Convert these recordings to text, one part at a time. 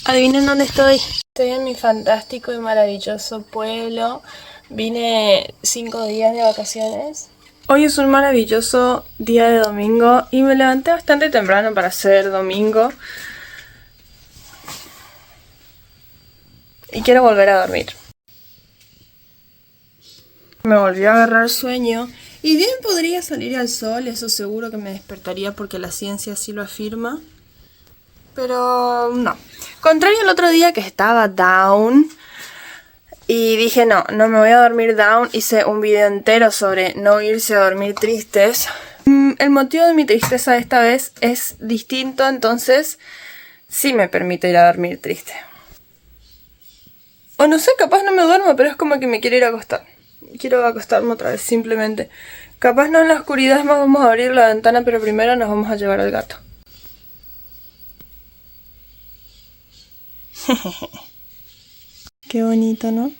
Adivinen dónde estoy. Estoy en mi fantástico y maravilloso pueblo. Vine 5 días de vacaciones. Hoy es un maravilloso día de domingo y me levanté bastante temprano para hacer domingo. Y quiero volver a dormir. Me volvió a agarrar sueño. Y bien podría salir al sol, eso seguro que me despertaría porque la ciencia así lo afirma. Pero no. Contrario al otro día que estaba down y dije no me voy a dormir down. Hice un video entero sobre no irse a dormir tristes. El motivo de mi tristeza esta vez es distinto, entonces sí me permite ir a dormir triste. O no sé, capaz no me duermo, pero es como que me quiero ir a acostar. Quiero acostarme otra vez, simplemente. Capaz no en la oscuridad más vamos a abrir la ventana, pero primero nos vamos a llevar al gato. Qué bonito, ¿no?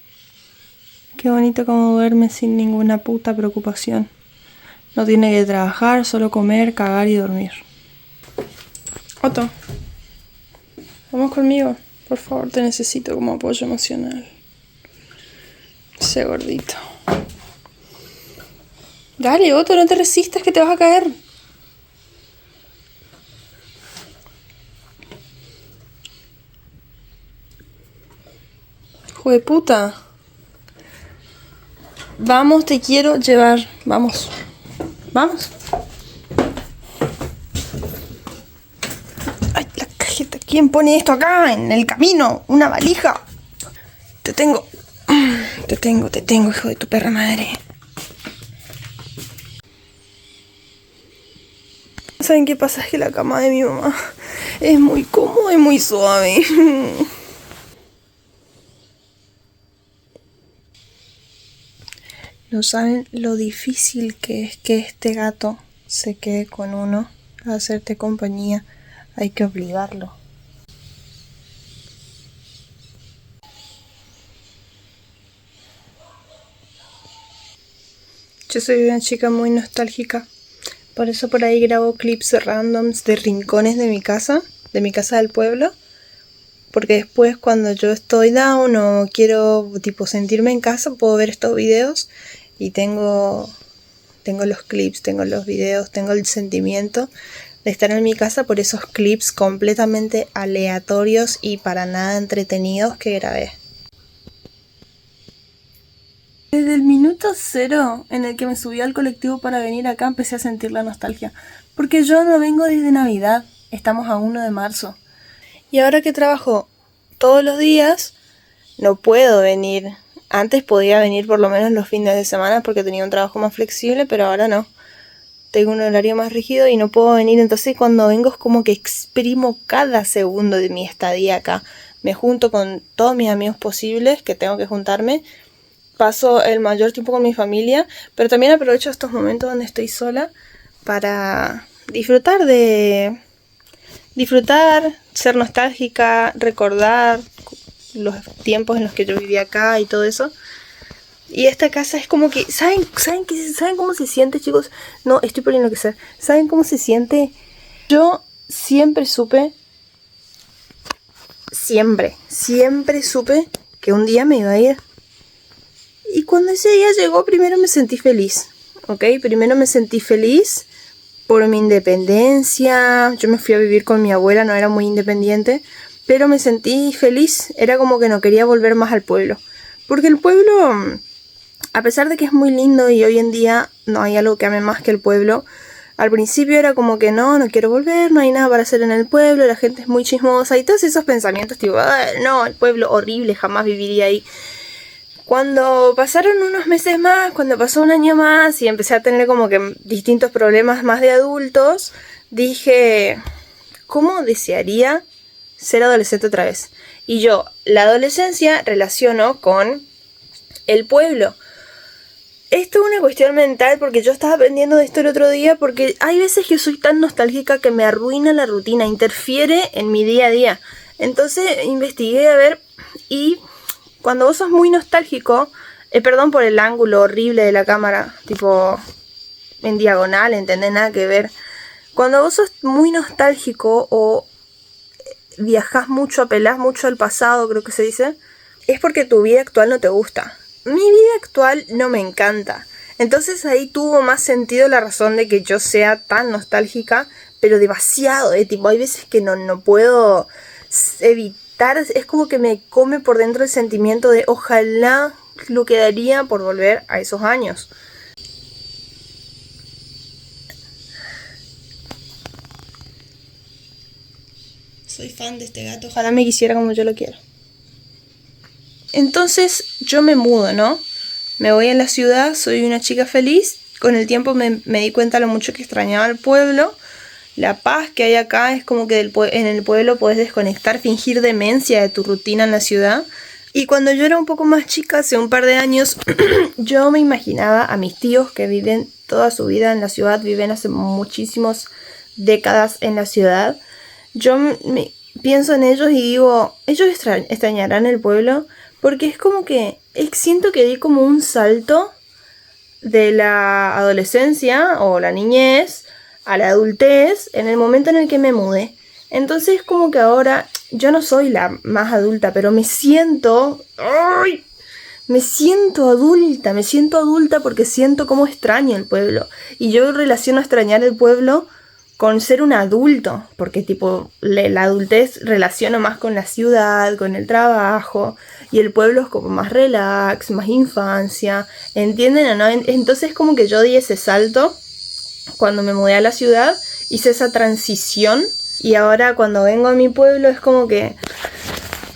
Qué bonito como duerme sin ninguna puta preocupación. No tiene que trabajar, solo comer, cagar y dormir. Otto, vamos conmigo. Por favor, te necesito como apoyo emocional. Sé gordito. Dale, Otto, no te resistas que te vas a caer. Hijo de puta. Vamos, te quiero llevar. Vamos. Vamos. Ay, la cajeta. ¿Quién pone esto acá en el camino? Una valija. Te tengo. Te tengo, hijo de tu perra madre. ¿Saben qué pasa? Es que la cama de mi mamá es muy cómoda y muy suave. No saben lo difícil que es que este gato se quede con uno a hacerte compañía. Hay que obligarlo. Yo soy una chica muy nostálgica. Por eso por ahí grabo clips randoms de rincones de mi casa del pueblo. Porque después cuando yo estoy down o quiero tipo sentirme en casa, puedo ver estos videos y tengo los clips, tengo los videos, tengo el sentimiento de estar en mi casa por esos clips completamente aleatorios y para nada entretenidos que grabé. Desde el minuto 0 en el que me subí al colectivo para venir acá empecé a sentir la nostalgia. Porque yo no vengo desde Navidad, estamos a 1 de marzo. Y ahora que trabajo todos los días, no puedo venir. Antes podía venir por lo menos los fines de semana porque tenía un trabajo más flexible, pero ahora no. Tengo un horario más rígido y no puedo venir. Entonces cuando vengo es como que exprimo cada segundo de mi estadía acá. Me junto con todos mis amigos posibles que tengo que juntarme. Paso el mayor tiempo con mi familia, pero también aprovecho estos momentos donde estoy sola para disfrutar, ser nostálgica, recordar los tiempos en los que yo vivía acá y todo eso. Y esta casa es como que, ¿saben cómo se siente, chicos? No, estoy por enloquecer. ¿Saben cómo se siente? Yo siempre supe que un día me iba a ir. Y cuando ese día llegó, primero me sentí feliz, ¿ok? Primero me sentí feliz por mi independencia. Yo me fui a vivir con mi abuela, no era muy independiente, pero me sentí feliz. Era como que no quería volver más al pueblo. Porque el pueblo, a pesar de que es muy lindo y hoy en día no hay algo que ame más que el pueblo, al principio era como que no quiero volver, no hay nada para hacer en el pueblo, la gente es muy chismosa y todos esos pensamientos tipo, no, el pueblo horrible, jamás viviría ahí. Cuando pasaron unos meses más, cuando pasó un año más y empecé a tener como que distintos problemas más de adultos, dije, ¿cómo desearía ser adolescente otra vez? Y yo, la adolescencia relaciono con el pueblo. Esto es una cuestión mental porque yo estaba aprendiendo de esto el otro día porque hay veces que soy tan nostálgica que me arruina la rutina, interfiere en mi día a día. Entonces investigué a ver y... Cuando vos sos muy nostálgico, perdón por el ángulo horrible de la cámara, tipo en diagonal, ¿entendés? Nada que ver. Cuando vos sos muy nostálgico o viajás mucho, apelás mucho al pasado, creo que se dice, es porque tu vida actual no te gusta. Mi vida actual no me encanta. Entonces ahí tuvo más sentido la razón de que yo sea tan nostálgica, pero demasiado, tipo, hay veces que no puedo evitar, es como que me come por dentro el sentimiento de ojalá lo que daría por volver a esos años. Soy fan de este gato, ojalá me quisiera como yo lo quiero. Entonces yo me mudo, ¿no? Me voy a la ciudad, soy una chica feliz. Con el tiempo me di cuenta lo mucho que extrañaba el pueblo. La paz que hay acá es como que en el pueblo puedes desconectar, fingir demencia de tu rutina en la ciudad. Y cuando yo era un poco más chica, hace un par de años, yo me imaginaba a mis tíos que viven toda su vida en la ciudad, viven hace muchísimas décadas en la ciudad. Yo pienso en ellos y digo, ellos extrañarán el pueblo, porque es como que siento que di como un salto de la adolescencia o la niñez a la adultez en el momento en el que me mudé. Entonces como que ahora yo no soy la más adulta, pero me siento... ¡Ay! Me siento adulta porque siento cómo extraño el pueblo. Y yo relaciono extrañar el pueblo con ser un adulto, porque tipo la adultez relaciono más con la ciudad, con el trabajo, y el pueblo es como más relax, más infancia, ¿entienden o no? Entonces como que yo di ese salto cuando me mudé a la ciudad, hice esa transición, y ahora cuando vengo a mi pueblo es como que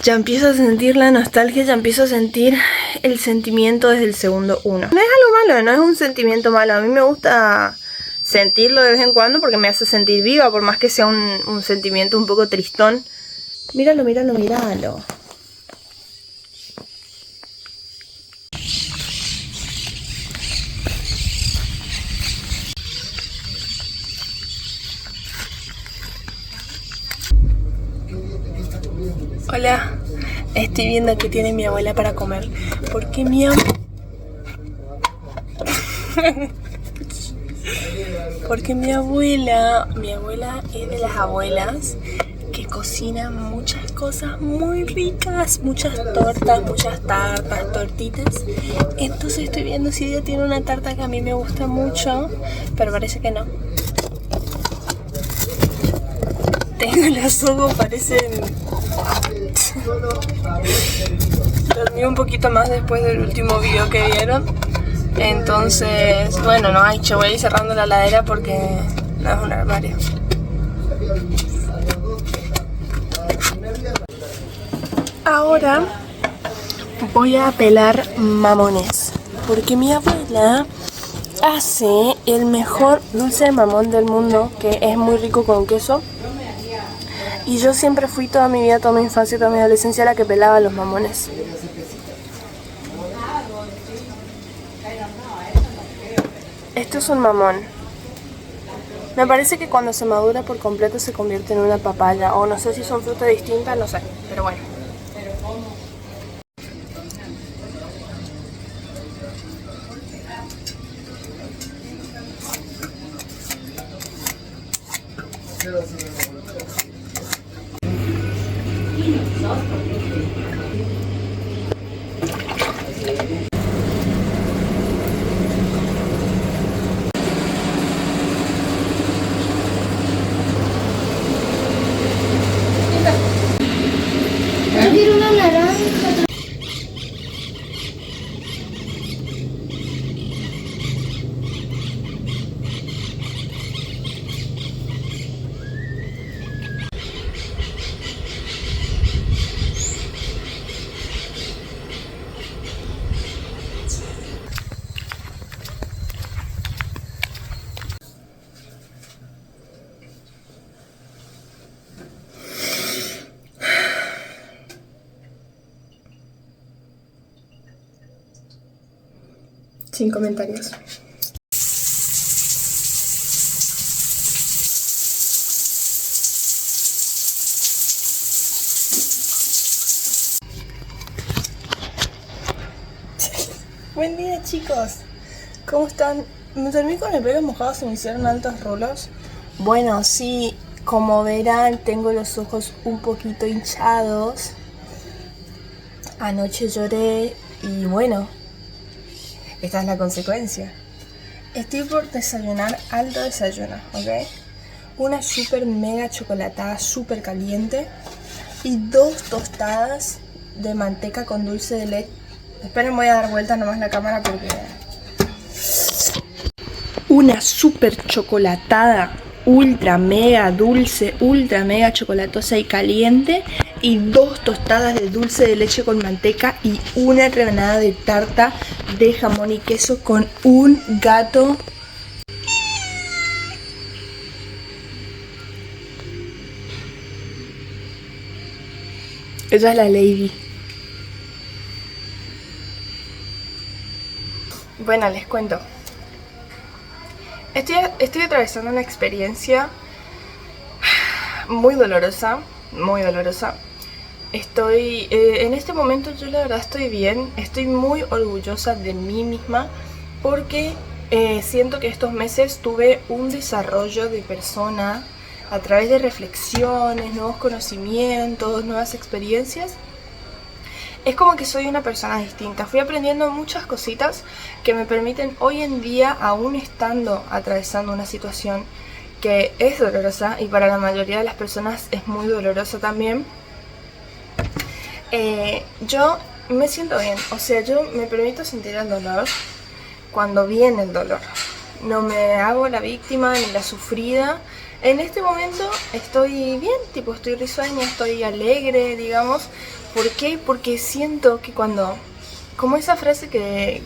ya empiezo a sentir la nostalgia, ya empiezo a sentir el sentimiento desde el segundo uno. No es algo malo, no es un sentimiento malo, a mí me gusta sentirlo de vez en cuando porque me hace sentir viva, por más que sea un sentimiento un poco tristón. Míralo. Hola, estoy viendo qué tiene mi abuela para comer. Porque Porque mi abuela es de las abuelas que cocina muchas cosas muy ricas, muchas tortas, muchas tartas, tortitas. Entonces estoy viendo si ella tiene una tarta que a mí me gusta mucho, pero parece que no. Tengo los ojos, parecen... Dormí un poquito más después del último video que vieron. Entonces, bueno, no hay, voy a ir cerrando la heladera porque no es un armario. Ahora voy a pelar mamones, porque mi abuela hace el mejor dulce de mamón del mundo, que es muy rico con queso. Y yo siempre fui toda mi vida, toda mi infancia y toda mi adolescencia la que pelaba los mamones. Esto es un mamón. Me parece que cuando se madura por completo se convierte en una papaya. O no sé si son frutas distintas, no sé. Pero bueno. Yo quiero una naranja. Sin comentarios. Buen día, chicos. ¿Cómo están? Me dormí con el pelo mojado, se me hicieron altos rulos. Bueno, sí, Como verán, tengo los ojos un poquito hinchados. Anoche lloré y bueno, esta es la consecuencia. Estoy por desayunar alto desayuno, ¿ok? Una super mega chocolatada super caliente y 2 tostadas de manteca con dulce de leche. Esperen, voy a dar vuelta nomás la cámara porque... Una super chocolatada, ultra mega dulce, ultra mega chocolatosa y caliente, y 2 tostadas de dulce de leche con manteca y una rebanada de tarta de jamón y queso con un gato. Ella es la Lady. Bueno, les cuento. Estoy atravesando una experiencia muy dolorosa, muy dolorosa. En este momento yo la verdad estoy bien, estoy muy orgullosa de mí misma porque siento que estos meses tuve un desarrollo de persona a través de reflexiones, nuevos conocimientos, nuevas experiencias. Es como que soy una persona distinta. Fui aprendiendo muchas cositas que me permiten hoy en día, aún estando atravesando una situación que es dolorosa y para la mayoría de las personas es muy dolorosa también, yo me siento bien. O sea, yo me permito sentir el dolor cuando viene el dolor. No me hago la víctima ni la sufrida. En este momento estoy bien, tipo estoy risueña, estoy alegre, digamos. ¿Por qué? Porque siento que cuando... Como esa frase que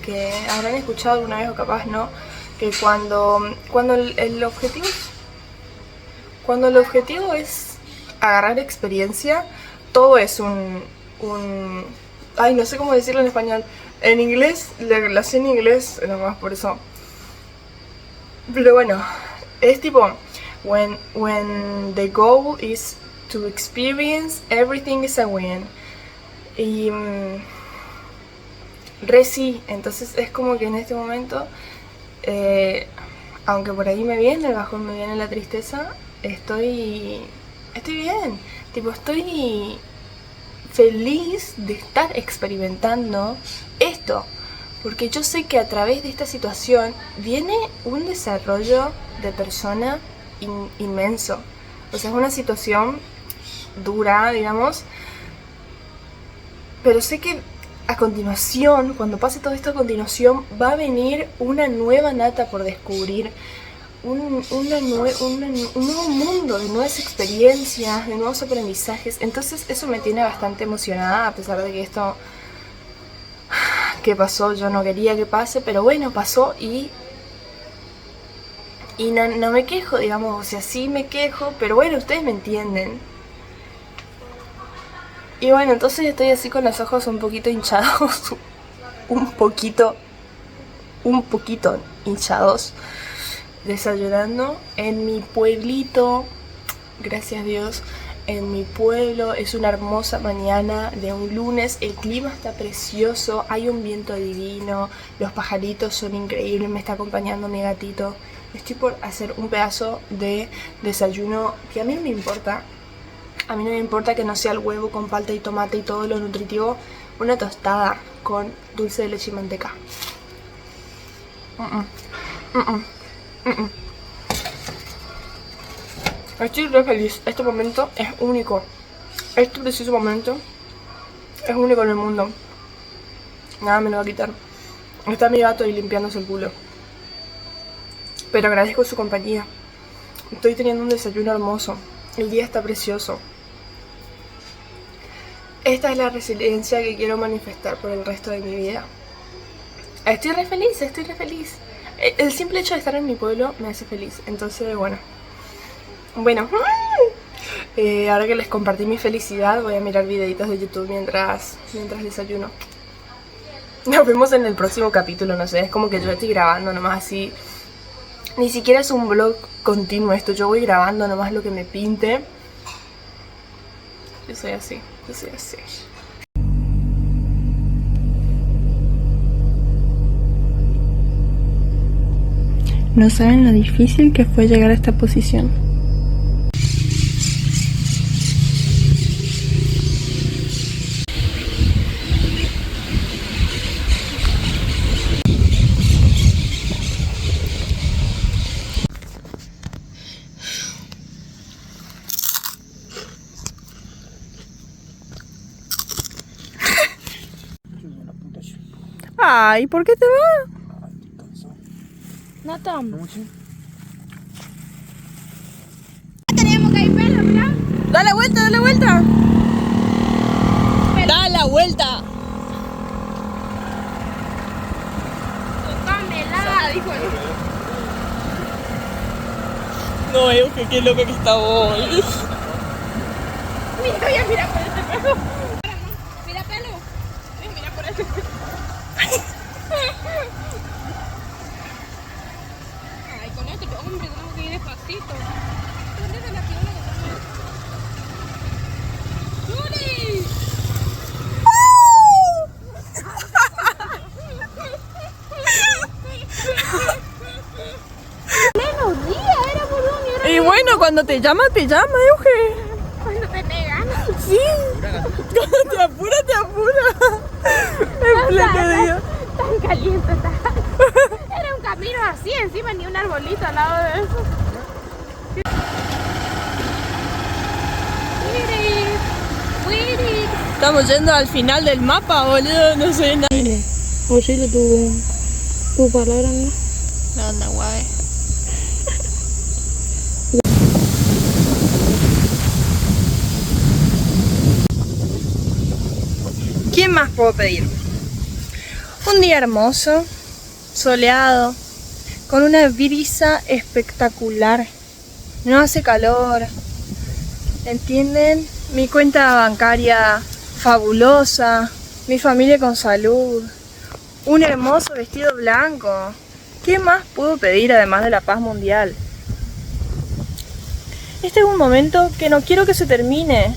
habrán escuchado alguna vez o capaz no, que cuando el objetivo es agarrar experiencia, todo es ay, no sé cómo decirlo en español. En inglés, la sé en inglés nomás por eso. Pero bueno, es tipo, when the goal is to experience, everything is a win. Y sí, entonces es como que en este momento, aunque por ahí me viene el bajón, me viene la tristeza, estoy bien, tipo estoy feliz de estar experimentando esto, porque yo sé que a través de esta situación viene un desarrollo de persona inmenso. O sea, es una situación dura, digamos, pero sé que a continuación, cuando pase todo esto a continuación, va a venir una nueva Nata por descubrir, un nuevo mundo de nuevas experiencias, de nuevos aprendizajes. Entonces eso me tiene bastante emocionada, a pesar de que esto que pasó yo no quería que pase, pero bueno, pasó y no me quejo, digamos. O sea, sí me quejo, pero bueno, ustedes me entienden. Y bueno, entonces estoy así con los ojos un poquito hinchados, un poquito hinchados, desayunando en mi pueblito, gracias a Dios, en mi pueblo. Es una hermosa mañana de un lunes, el clima está precioso, hay un viento divino, los pajaritos son increíbles, me está acompañando mi gatito. Estoy por hacer un pedazo de desayuno que a mí no me importa. A mí no me importa que no sea el huevo con palta y tomate y todo lo nutritivo. Una tostada con dulce de leche y manteca. Estoy re feliz. Este momento es único. Este preciso momento es único en el mundo. Nada me lo va a quitar. Está mi gato ahí limpiándose el culo. Pero agradezco su compañía. Estoy teniendo un desayuno hermoso. El día está precioso. Esta es la resiliencia que quiero manifestar por el resto de mi vida. Estoy re feliz, estoy re feliz. El simple hecho de estar en mi pueblo me hace feliz. Entonces, bueno, ahora que les compartí mi felicidad, voy a mirar videitos de YouTube mientras desayuno. Nos vemos en el próximo capítulo, no sé, es como que yo estoy grabando nomás así. Ni siquiera es un vlog continuo esto, yo voy grabando nomás lo que me pinte. Yo soy así. No saben lo difícil que fue llegar a esta posición. Ay, ¿por qué te vas? No tomo. Da la vuelta, da la vuelta. Da la vuelta. Dijo él. No, Euge, qué loca que está hoy. Mira, mira por este pelo. Mira pelo. Mira por este pelo. Ay, con este hombre tenemos que ir despacito. ¿Dónde se la quiero? ¡Yuri! Menos día, era por un Y bueno, cuando te llama, Euge. cuando te pegan. Sí. Cuando te apura, te apura. En pleno día. Tan caliente está. Era un camino así, encima ni un arbolito al lado de eso. Wiri. Estamos yendo al final del mapa, boludo. No sé nada. Oye, tu palabra, ¿no? No, anda, guay. ¿Qué más puedo pedir? Un día hermoso, soleado, con una brisa espectacular. No hace calor. ¿Entienden? Mi cuenta bancaria fabulosa, mi familia con salud, un hermoso vestido blanco. ¿Qué más puedo pedir además de la paz mundial? Este es un momento que no quiero que se termine.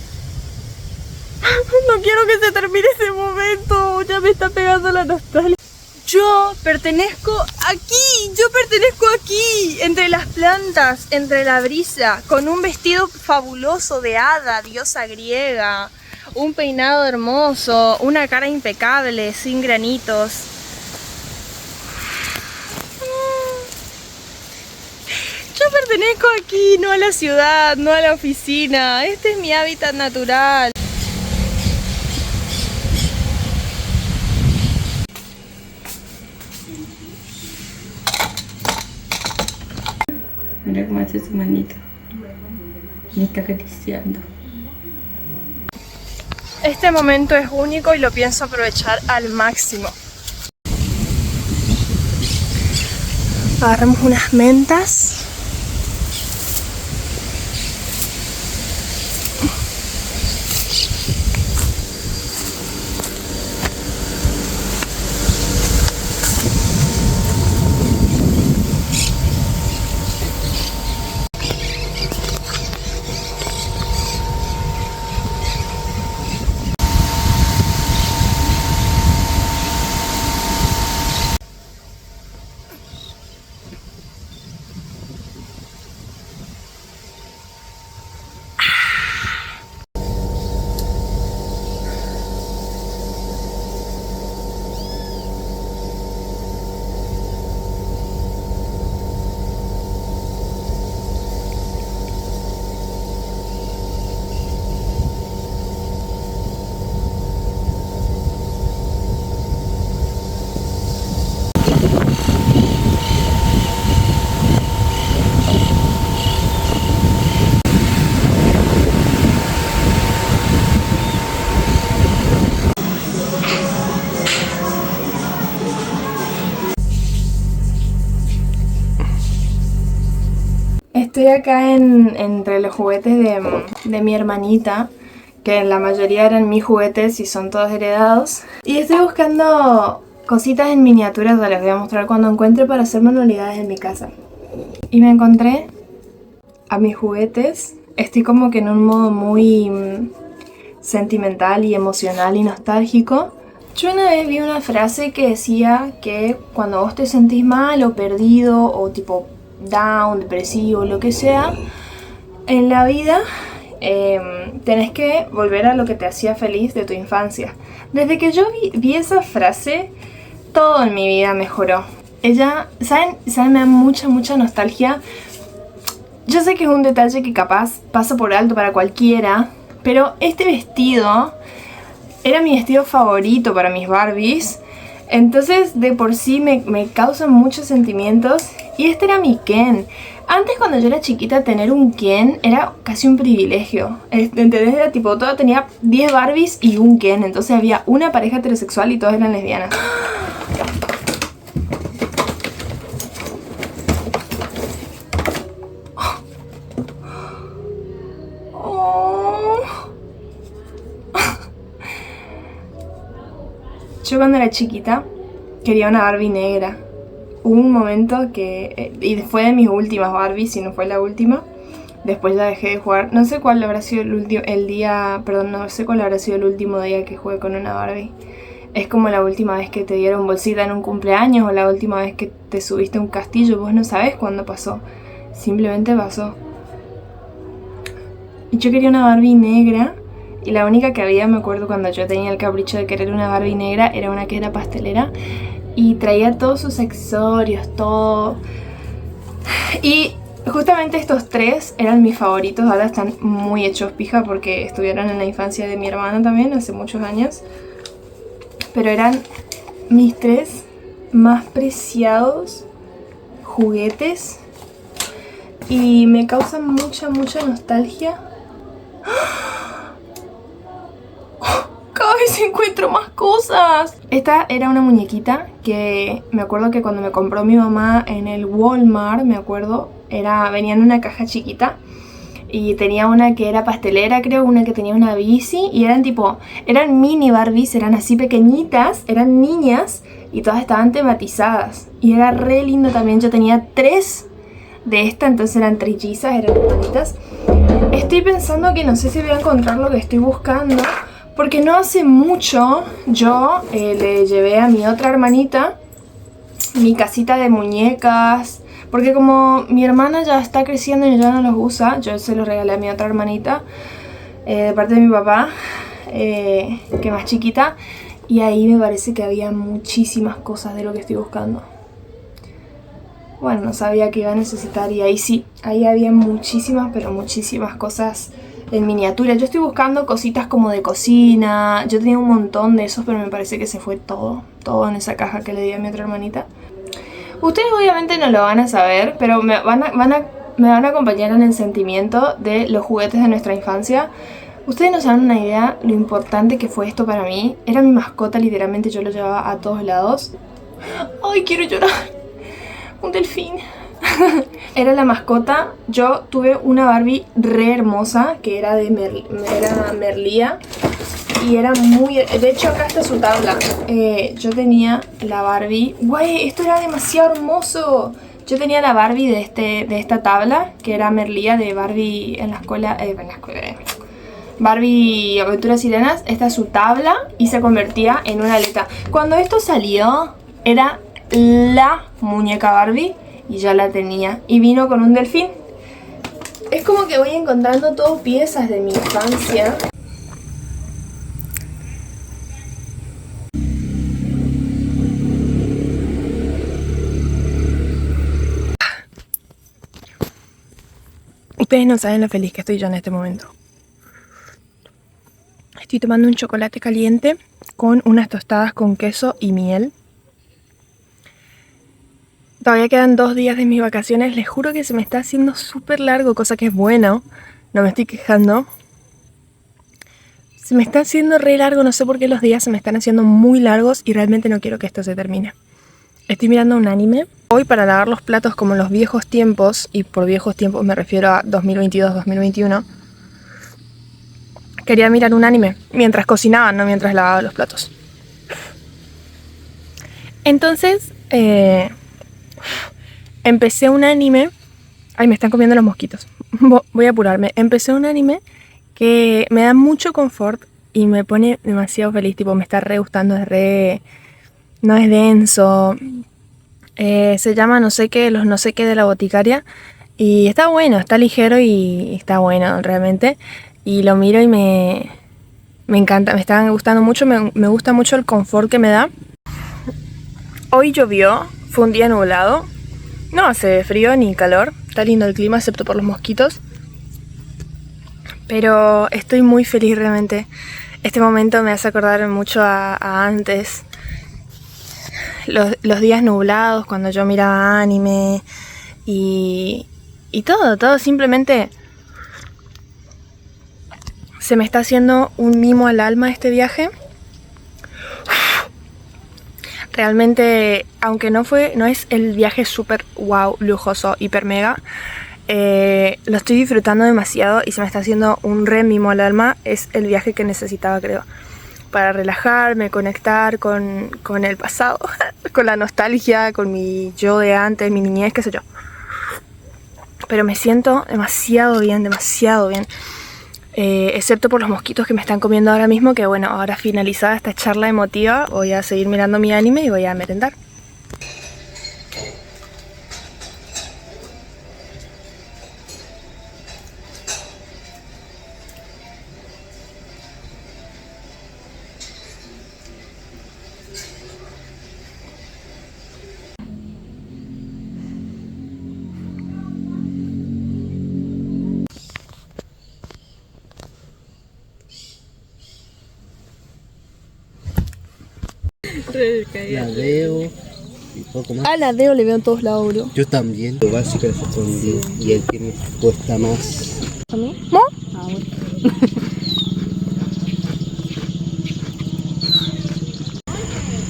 No quiero que se termine ese momento. Ya me está pegando la nostalgia. Yo pertenezco aquí, entre las plantas, entre la brisa, con un vestido fabuloso de hada, diosa griega, un peinado hermoso, una cara impecable, sin granitos. Yo pertenezco aquí, no a la ciudad, no a la oficina. Este es mi hábitat natural. Mira cómo hace su manito. Me está acariciando. Este momento es único y lo pienso aprovechar al máximo. Agarramos unas mentas. Estoy acá entre los juguetes de mi hermanita, que la mayoría eran mis juguetes y son todos heredados. Y estoy buscando cositas en miniaturas, que les voy a mostrar cuando encuentre para hacer manualidades en mi casa. Y me encontré a mis juguetes. Estoy como que en un modo muy sentimental y emocional y nostálgico. Yo una vez vi una frase que decía que cuando vos te sentís mal o perdido o tipo down, depresivo, lo que sea, en la vida tenés que volver a lo que te hacía feliz de tu infancia. Desde que yo vi esa frase, todo en mi vida mejoró. Ella, ¿saben? Me da mucha nostalgia. Yo sé que es un detalle que capaz pasa por alto para cualquiera, pero este vestido era mi vestido favorito para mis Barbies. Entonces de por sí me causan muchos sentimientos. Y este era mi Ken. Antes, cuando yo era chiquita, tener un Ken era casi un privilegio. ¿Entendés? Era tipo, todo tenía 10 Barbies y un Ken. Entonces había una pareja heterosexual y todas eran lesbianas. Yo cuando era chiquita quería una Barbie negra. Hubo un momento que, y fue de mis últimas Barbies, si no fue la última. Después la dejé de jugar. No sé cuál habrá sido no sé cuál habrá sido el último día que jugué con una Barbie. Es como la última vez que te dieron bolsita en un cumpleaños o la última vez que te subiste a un castillo. Vos no sabés cuándo pasó. Simplemente pasó. Y yo quería una Barbie negra. Y la única que había, me acuerdo cuando yo tenía el capricho de querer una Barbie negra, era una que era pastelera. Y traía todos sus accesorios, todo. Y justamente estos tres eran mis favoritos. Ahora están muy hechos pija porque estuvieron en la infancia de mi hermana también, hace muchos años. Pero eran mis tres más preciados juguetes. Y me causan mucha nostalgia. Cada vez encuentro más cosas. Esta era una muñequita que me acuerdo que cuando me compró mi mamá en el Walmart, me acuerdo, venía en una caja chiquita. Y tenía una que era pastelera, creo, una que tenía una bici. Y eran mini Barbies, eran así pequeñitas, eran niñas. Y todas estaban tematizadas. Y era re lindo también. Yo tenía 3 de esta, entonces eran trillizas, eran hermanitas. Estoy pensando que no sé si voy a encontrar lo que estoy buscando. Porque no hace mucho yo le llevé a mi otra hermanita mi casita de muñecas. Porque como mi hermana ya está creciendo y ya no los usa, yo se los regalé a mi otra hermanita de parte de mi papá, que es más chiquita. Y ahí me parece que había muchísimas cosas de lo que estoy buscando. Bueno, no sabía que iba a necesitar y ahí sí, ahí había muchísimas, pero muchísimas cosas en miniatura. Yo estoy buscando cositas como de cocina. Yo tenía un montón de esos, pero me parece que se fue todo en esa caja que le di a mi otra hermanita. Ustedes obviamente no lo van a saber, pero me van a acompañar en el sentimiento de los juguetes de nuestra infancia. Ustedes no se dan una idea lo importante que fue esto para mí. Era mi mascota, literalmente yo lo llevaba a todos lados. Ay, quiero llorar. Un delfín. Era la mascota. Yo tuve una Barbie re hermosa que era de Merlía. Y era muy... De hecho acá está su tabla. Yo tenía la Barbie... ¡Güey! Esto era demasiado hermoso. Yo tenía la Barbie de esta tabla, que era Merlía de Barbie en la escuela... Barbie Aventuras Sirenas. Esta es su tabla y se convertía en una aleta. Cuando esto salió, era la muñeca Barbie y ya la tenía. Y vino con un delfín. Es como que voy encontrando todo piezas de mi infancia. Ustedes no saben lo feliz que estoy yo en este momento. Estoy tomando un chocolate caliente con unas tostadas con queso y miel. Todavía quedan 2 días de mis vacaciones. Les juro que se me está haciendo súper largo, cosa que es bueno. No me estoy quejando. Se me está haciendo re largo, no sé por qué los días se me están haciendo muy largos y realmente no quiero que esto se termine. Estoy mirando un anime. Hoy para lavar los platos como en los viejos tiempos, y por viejos tiempos me refiero a 2022-2021, quería mirar un anime mientras cocinaba, no mientras lavaba los platos. Entonces, empecé un anime. Ay, me están comiendo los mosquitos. Voy a apurarme. Empecé un anime que me da mucho confort y me pone demasiado feliz. Tipo, me está re gustando, no es denso. Se llama no sé qué, los no sé qué de la boticaria. Y está bueno, está ligero y está bueno realmente. Y lo miro y me encanta, me está gustando mucho, me gusta mucho el confort que me da. Hoy llovió, fue un día nublado. No hace frío ni calor, está lindo el clima excepto por los mosquitos. Pero estoy muy feliz realmente. Este momento me hace acordar mucho a antes. los días nublados, cuando yo miraba anime y todo simplemente se me está haciendo un mimo al alma este viaje. Realmente, aunque no es el viaje súper wow, lujoso, hiper mega, lo estoy disfrutando demasiado y se me está haciendo un re mimo al alma. Es el viaje que necesitaba, creo, para relajarme, conectar con el pasado, con la nostalgia, con mi yo de antes, mi niñez, qué sé yo. Pero me siento demasiado bien, excepto por los mosquitos que me están comiendo ahora mismo, que bueno, ahora finalizada esta charla emotiva, voy a seguir mirando mi anime y voy a merendar. La veo y poco más. A la Deo le veo en todos lados, bro. Yo también. Lo básico es respondí y él tiene cuesta más. ¿A mí? ¿No? Ah, bueno.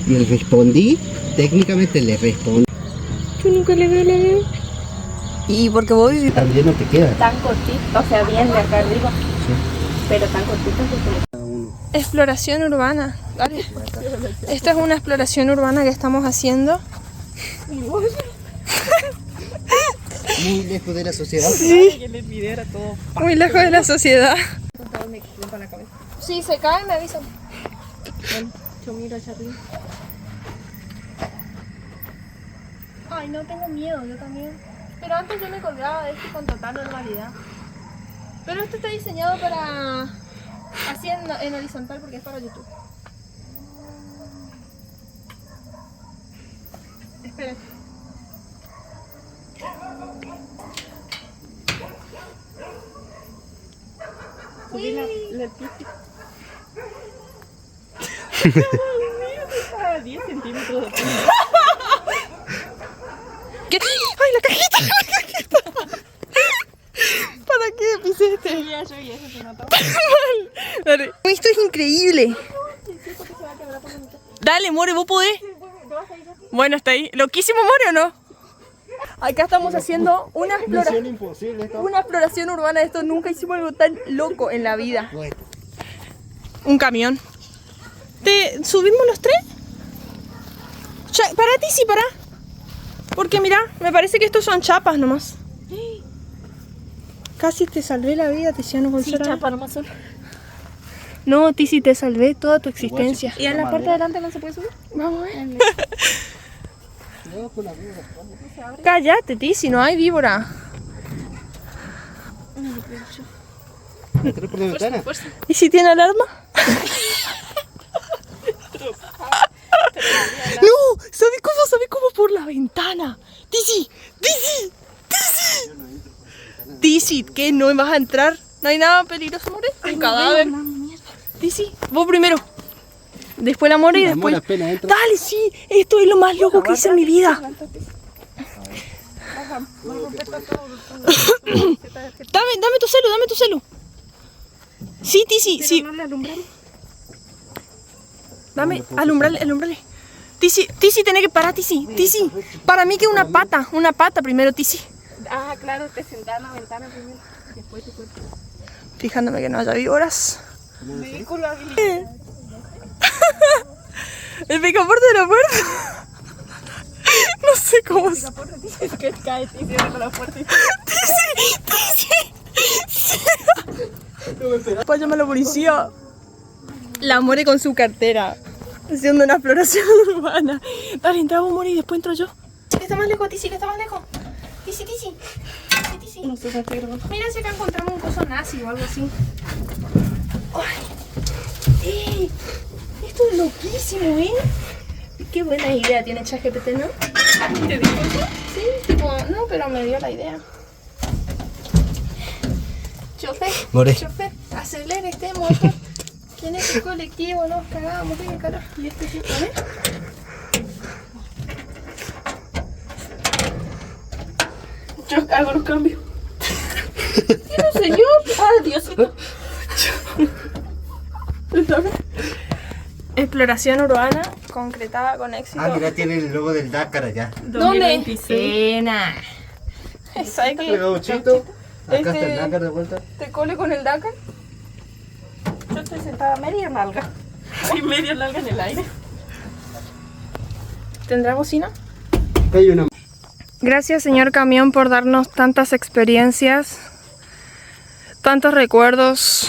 Y el respondí, técnicamente le respondí. Yo nunca le veo. ¿Y porque vos vivís También no te queda. Tan cortito, o sea, bien de acá arriba. Sí. Pero tan cortito que Cada uno. exploración urbana? Dale. Esta es una exploración urbana que estamos haciendo. Muy lejos de la sociedad. Sí. Muy lejos de la sociedad. Si se caen, me avisan. yo miro hacia arriba. Ay, no tengo miedo, yo también. Pero antes yo me colgaba de esto con total normalidad. Pero esto está diseñado para... así en horizontal porque es para YouTube. Espera. Subí la pista. A 10 centímetros de punta. ¿Qué? ¡Ay, la cajita! ¿Para qué pisé este? Ya, yo y eso se nota. Dale. Esto es increíble. Dale, More, ¿vos podés? Bueno, está ahí. ¿Loquísimo, More, o no? Acá estamos haciendo una exploración urbana. Esto nunca hicimos algo tan loco en la vida. Bueno, Un camión. ¿Te subimos los tres? Para ti, sí, para. Porque mira, me parece que estos son chapas nomás. Casi te salvé la vida, Tiziano Sí, González. chapa nomás son. No, Tizi, te salvé toda tu existencia. ¿Y en la parte de adelante no se puede subir? Vamos a ver. Cállate, Tizi, no hay víbora. entré por la ventana. ¿Y si tiene alarma? No, ¿sabe cómo? Por la ventana. Tizi, Tizi, ¿qué? ¿No vas a entrar? ¿No hay nada peligroso, More? Un cadáver. Tizi, vos primero. Después la More y después... La pena entra. Dale, sí, esto es lo más loco que hice en mi vida. Dame tu celu. Sí, Tizi, sí. No le alumbramos. Dame, alumbrale. Tizi, tenés que parar, Tizi. Para mí que una pata primero, Tizi. Ah, claro, te sentás en la ventana primero. Después tu cuerpo. Fijándome que no haya víboras. Vehículo habilitado. El picaporte de la puerta. No sé cómo se... Es que cae y cierra con la puerta. Después llama a la policía. La More con su cartera. Haciendo una exploración urbana. Dale, entra vos, More, y después entro yo. Que está más lejos, Tizi, que está más lejos. Tizi. No sé si es Mira si acá encontramos un coso nazi o algo así. Ay. Esto es loquísimo, ¿eh? Qué buena idea tiene ChatGPT, ¿no? ¿Te dijo eso? Sí, tipo, no, pero me dio la idea. More. Chofer, acelere este motor. ¿Quién es el colectivo? Nos cagamos, qué calor. Y este sí, ¿vale? Yo hago los cambios. ¿Tiene un señor? Ah, Diosito. Exploración urbana concretada con éxito. Ah, mira, tiene el logo del Dakar allá. ¿Dónde? Cena. ¿Sabes qué? Gauchito. Acá está Este- el Dakar de vuelta. ¿Te cole con el Dakar? Yo estoy sentada media nalga. Hay media nalga en el aire. ¿Tendrá bocina? Acá hay una. Gracias, señor camión, por darnos tantas experiencias, tantos recuerdos.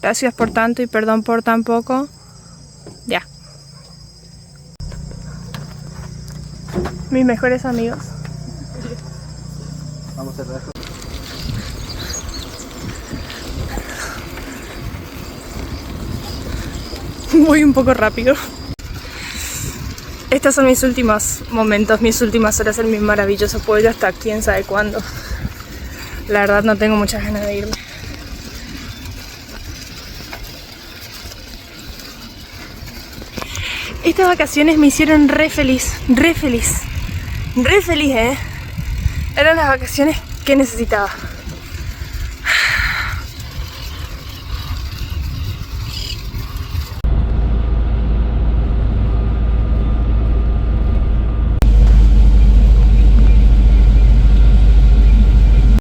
Gracias por tanto y perdón por tan poco. Ya. Mis mejores amigos. Vamos a cerrar. Voy un poco rápido. Estos son mis últimos momentos, mis últimas horas en mi maravilloso pueblo hasta quién sabe cuándo. La verdad no tengo muchas ganas de irme. Estas vacaciones me hicieron re feliz, re feliz, re feliz, Eran las vacaciones que necesitaba.